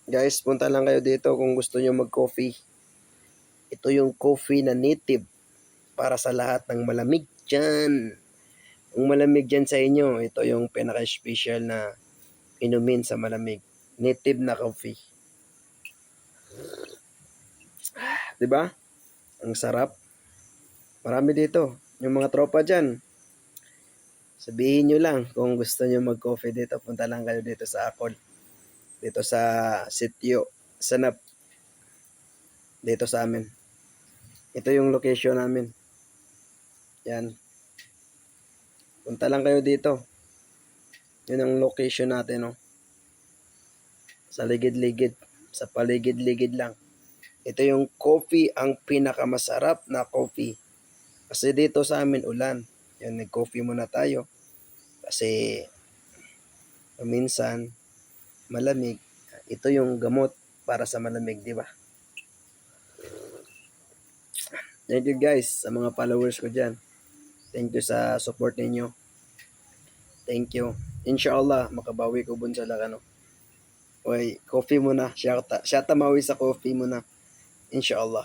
Guys, punta lang kayo dito kung gusto nyo mag-coffee. Ito yung coffee na native para sa lahat ng malamig dyan. Kung malamig dyan sa inyo, ito yung pinaka-special na inumin sa malamig. Native na coffee. 'Di ba? Ang sarap. Marami dito. Yung mga tropa dyan, sabihin nyo lang kung gusto nyo mag-coffee dito. Punta lang kayo dito sa Akol. Dito sa sitio. Sanap. Dito sa amin. Ito yung location namin. Yan. Punta lang kayo dito. Yun ang location natin, no? Sa ligid-ligid. Sa paligid-ligid lang. Ito yung coffee, ang pinakamasarap na coffee. Kasi dito sa amin ulan. Yan, nag-coffee muna tayo. Kasi minsan malamig. Ito yung gamot para sa malamig, di ba? Thank you guys sa mga followers ko dyan. Thank you sa support ninyo. Thank you. Inshallah, makabawi ko bun sa lakano. Oy, coffee muna. Siya tamawi sa coffee muna. Inshallah.